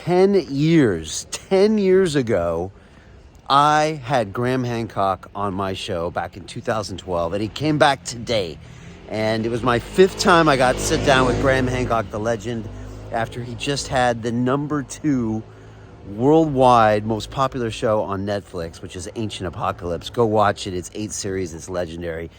10 years ago, I had Graham Hancock on my show back in 2012, and he came back today. And it was my 5th time I got to sit down with Graham Hancock, the legend, after he just had the #2 worldwide most popular show on Netflix, which is Ancient Apocalypse. Go watch it. It's 8 series. It's legendary.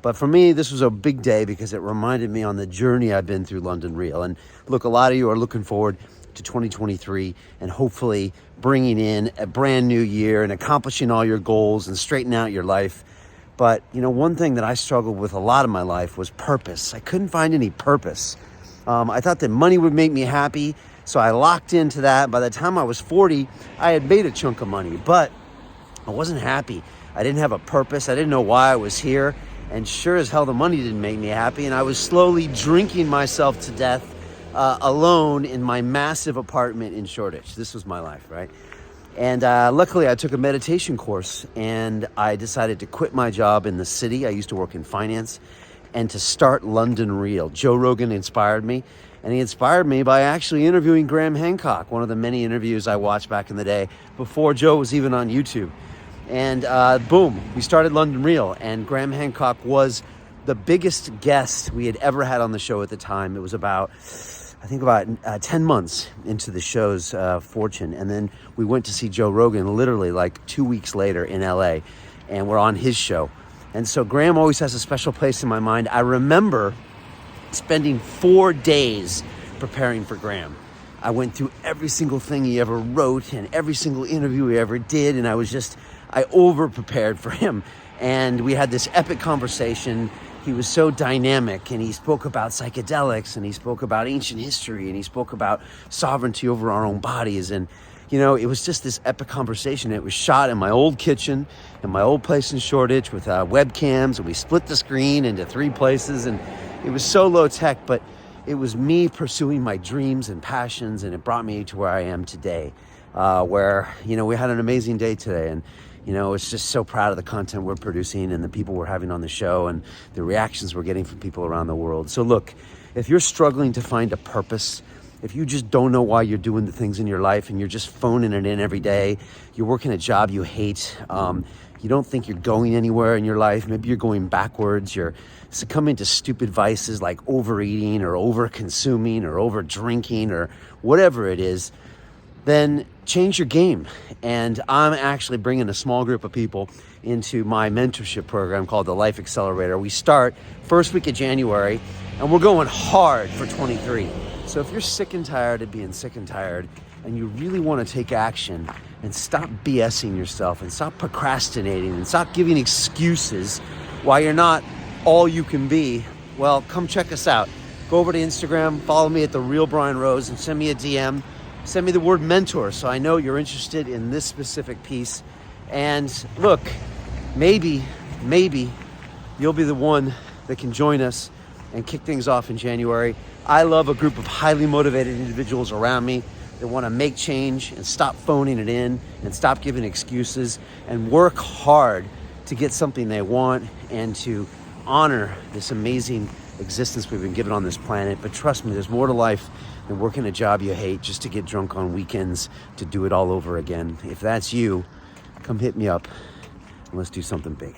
But for me, this was a big day because it reminded me on the journey I've been through London Real. And look, a lot of you are looking forward to 2023 and hopefully bringing in a brand new year and accomplishing all your goals and straightening out your life. But, you know, one thing that I struggled with a lot of my life was purpose. I couldn't find any purpose. I thought that money would make me happy, so I locked into that. By the time I was 40, I had made a chunk of money, but I wasn't happy. I didn't have a purpose. I didn't know why I was here. And sure as hell, the money didn't make me happy. And I was slowly drinking myself to death alone in my massive apartment in Shoreditch. This was my life, right? And luckily, I took a meditation course and I decided to quit my job in the city. I used to work in finance and to start London Real. Joe Rogan inspired me, and he inspired me by actually interviewing Graham Hancock, one of the many interviews I watched back in the day before Joe was even on YouTube. And boom, we started London Real, and Graham Hancock was the biggest guest we had ever had on the show at the time. It was about 10 months into the show's fortune. And then we went to see Joe Rogan literally like 2 weeks later in LA, and we're on his show. And so Graham always has a special place in my mind. I remember spending 4 days preparing for Graham. I went through every single thing he ever wrote and every single interview he ever did, and I over-prepared for him. And we had this epic conversation. He was so dynamic, and he spoke about psychedelics, and he spoke about ancient history, and he spoke about sovereignty over our own bodies. And, you know, it was just this epic conversation. It was shot in my old kitchen, in my old place in Shoreditch with webcams, and we split the screen into 3 places, and it was so low tech, but it was me pursuing my dreams and passions, and it brought me to where I am today, where, you know, we had an amazing day today. And, you know, it's just so proud of the content we're producing and the people we're having on the show and the reactions we're getting from people around the world. So look, if you're struggling to find a purpose, if you just don't know why you're doing the things in your life and you're just phoning it in every day, you're working a job you hate, you don't think you're going anywhere in your life, maybe you're going backwards, you're succumbing to stupid vices like overeating or over-consuming or over-drinking or whatever it is, then change your game. And I'm actually bringing a small group of people into my mentorship program called the Life Accelerator. We start first week of January, and we're going hard for 23. So if you're sick and tired of being sick and tired, and you really want to take action and stop BSing yourself and stop procrastinating and stop giving excuses why you're not all you can be, well, come check us out. Go over to Instagram, follow me at The Real Brian Rose, and send me a DM. Send me the word mentor so I know you're interested in this specific piece. And look, maybe you'll be the one that can join us and kick things off in January. I love a group of highly motivated individuals around me that want to make change and stop phoning it in and stop giving excuses and work hard to get something they want and to honor this amazing existence we've been given on this planet. But trust me, there's more to life than working a job you hate just to get drunk on weekends to do it all over again. If that's you, come hit me up and let's do something big.